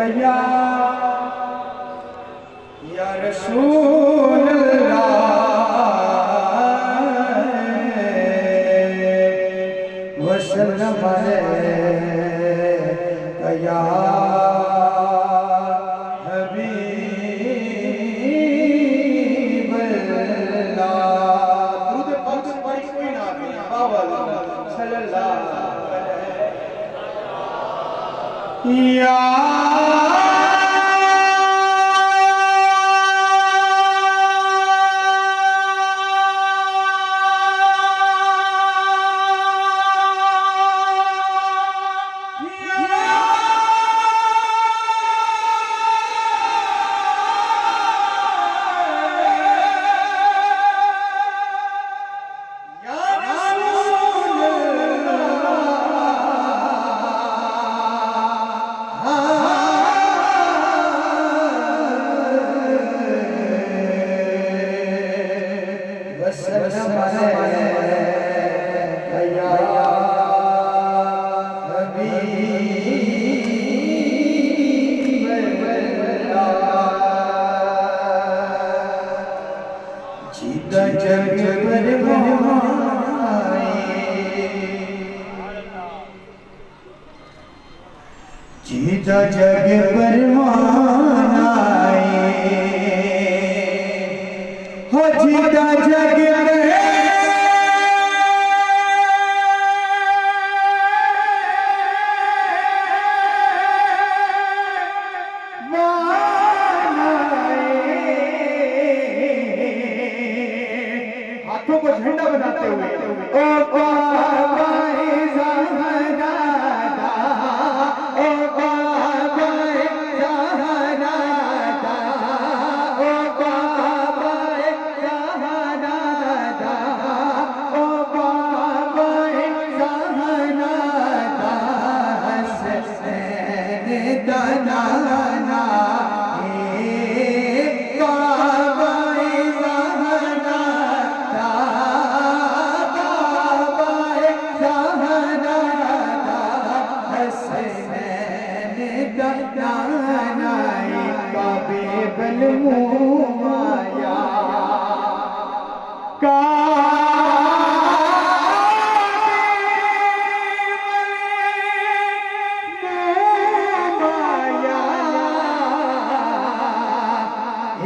या रसूल अल्लाह वसल्लम अलैका या हबीब अल्लाह। दुरूद पाक से बड़ी कोई ना आती बाबा सल्लल्लाहु अलैहि या जीता जग परमान आए हो जीता जग हाथों को झंडा बनाते हुए ओ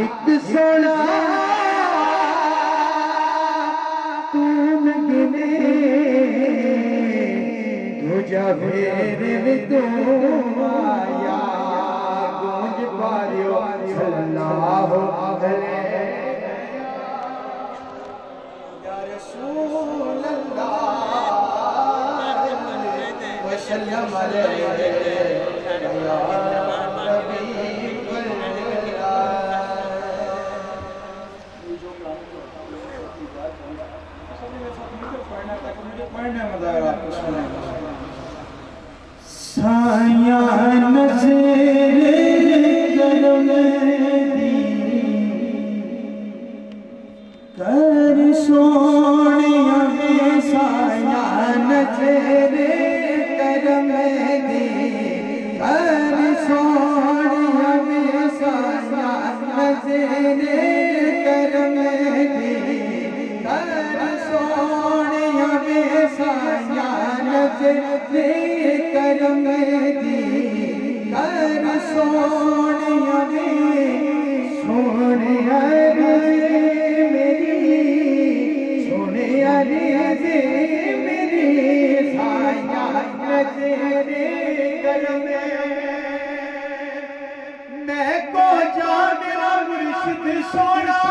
एक सोना तुम गिने तुझा फेर तुम आया गूंज पारियो सल्लल्लाहु अलैहि या रसूल अल्लाह वसल्लम अलैहि या हबीब साया नज़र करम दी कर सोनिया में साया नज़र करम दी कर सोनिया में साया नज़र करम दी कर सोनिया में साया नज़र करम दी कर सोनिया में सोनिया मेरी सोनिया रे मेरी साया नज़र करम मैं को जा मेरा मुर्शिद सोना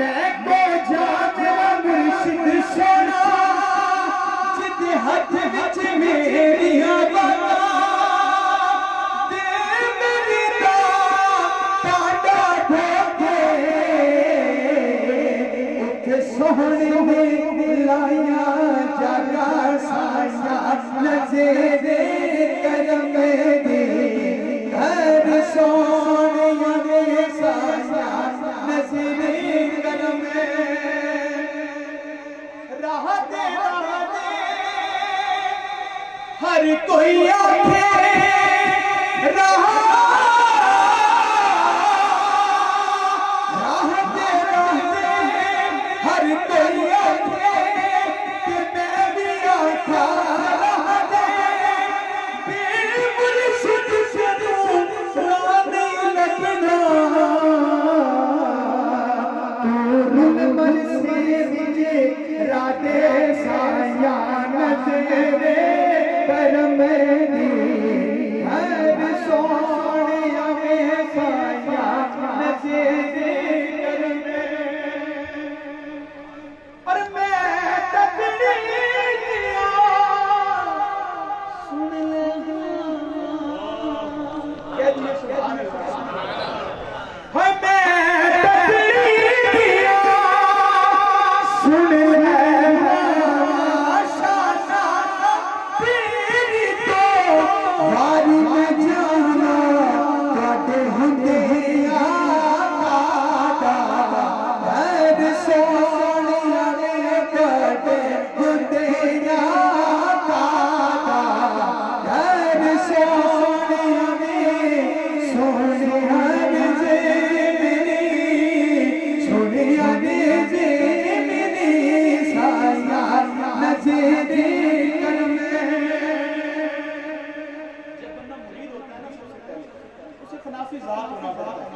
मैं को जा मेरा मुर्शिद सोना जिद हाथ विच मेरी बाता दे मेरी टाडा ठोके उथे सोहने में लाया जगा साया नज़र करम दे घर सोनिया में साया नज़र करम राहत हर कोई आखे राह दे हर कोई आखे कि मैं भी आखा राह दे मुर्शिद से रानी लगना तू मन से मुझे राधे साया नजरे कर मेरी हर सोनिया में साया नजरे कर और मैं तकड़ी किया सुन ले क्या जी सुभान अल्लाह मैं तकड़ी किया सुन ले वारी में जाना काटे हुंदे हर सोनिया ने काटे हुंदे हर सोनिया ने सोनिया ने जे मेरी साया नजरे खनाफी ज़ात होना पड़ता है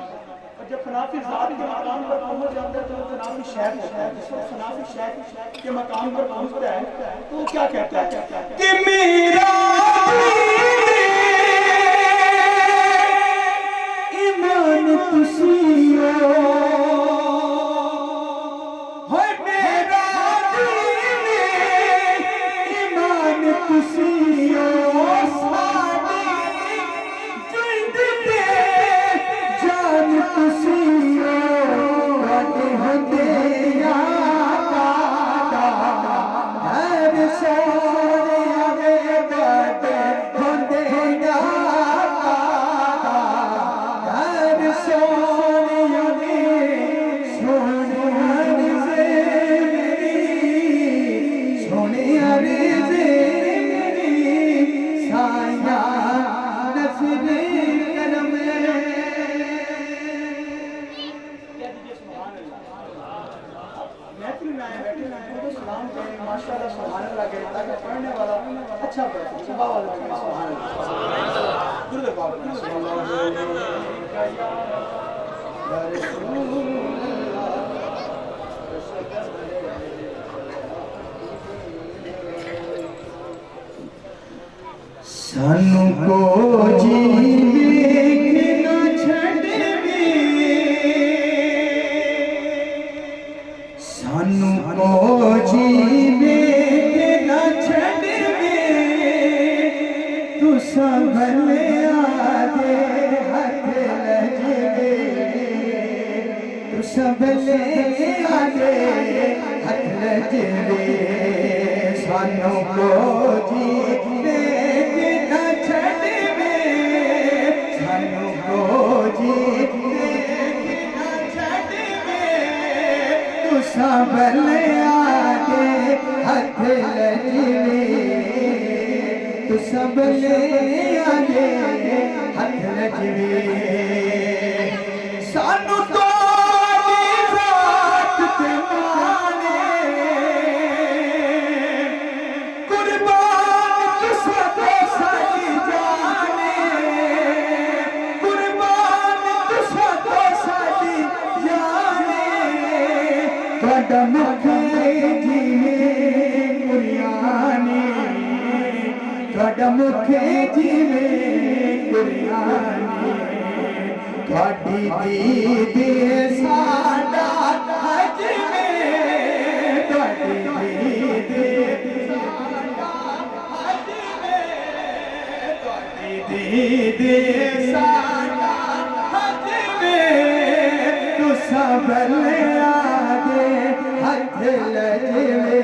और जब खनाफी ज़ात के मकाम पर पहुंच जाता है तो खनाफी शेख होता है। जिस वक्त खनाफी शेख के मकाम पर पहुंचता है तो क्या कहता है कि मेरा ईमान तुसियो है मेरा ईमान तुसियो माशाअल्लाह सुभान अल्लाह के ताकि पढ़ने वाला अच्छा पढ़े सुबह वाला सुभान अल्लाह दुर्गा पाक सानू को जीवे ना छड़वे सानू को जीवे ना छड़वे तू संभले आगे हाथ लजवे तू संभले आगे हाथ लजवे सानू को जीवे संभले आगे हाथ लजवे तू संभले आगे हाथ लजवे सानू तो रात ते माने कुर्बान तुसा तो साडी जाने कुर्बान तुसा तो साडी जाने ਤੁਹਾਡਾ ਮੁਖੇ ਜੀਵੇ ਕੁਰਿਆਨੇ ਤੁਹਾਡਾ ਮੁਖੇ ਜੀਵੇ ਕੁਰਿਆਨੇ ਤੁਹਾਡੀ ਦੀਦ ਸਾਡਾ ਹਜਵੇ ਤੁਹਾਡੀ ਦੀਦ ਸਾਡਾ ਹਜਵੇ ਤੁਹਾਡੀ ਦੀਦ ਸਾਡਾ ਹਜਵੇ ਤੂੰ ਸੰਭਲੇ हाथ लजवे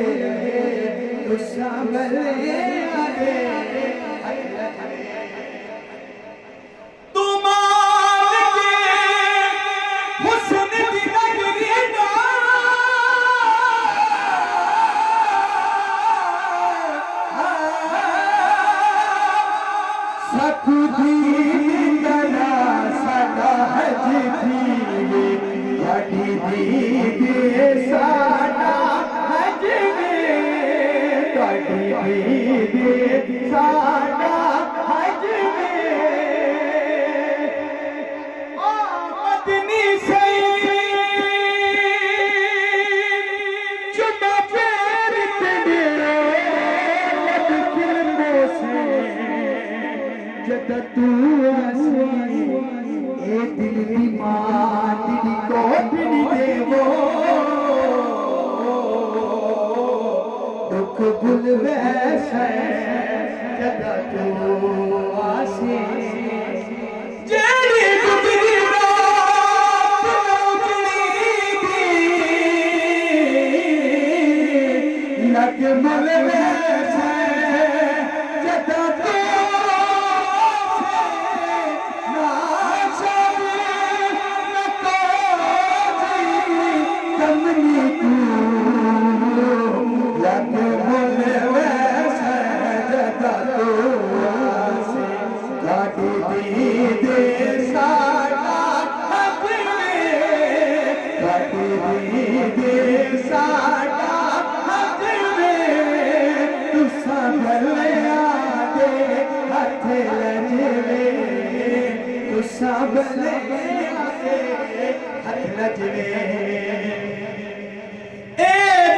तू संभले आगे हाथ लजवे तू मान के हुस्न दी नगरी ना दीदी साडा हज मदनी सही चुना पैर तेरे लड़कियों से जद तू आसी ए दिल दी मां तेरी कोठड़ी देवो दुख भूल वैसे जद तू आसी जेड़ी गुजरी रात नौकरी दी लग मल वैसे जद तू सबले हथ लजवे ए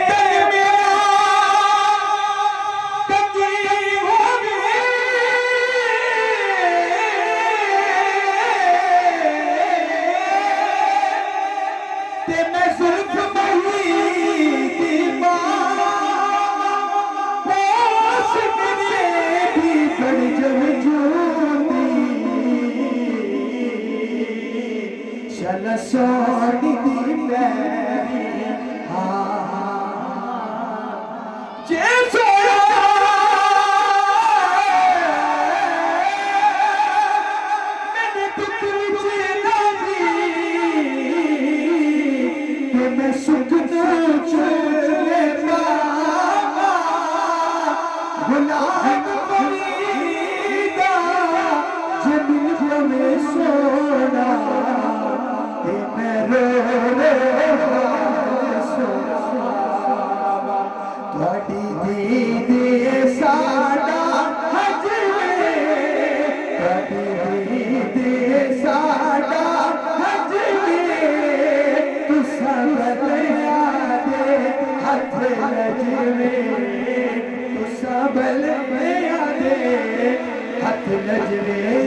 तन मेरा तकी हो गए ते मैं सुल्फ मही दी मां पास मेरे भी बड़ जमजूदी चल सोनी दी मेरी जे सोया मैंने दुख विच लाजी ते मैं सुख न चले पावा गुलाम फरीदा जे मिल जावे सोना थोड़ी दीदी साडा हज थोड़ी दीदी साडा हज तुसा बलिया दे हथ लजवे तुसा बलिया दे हथ लजवे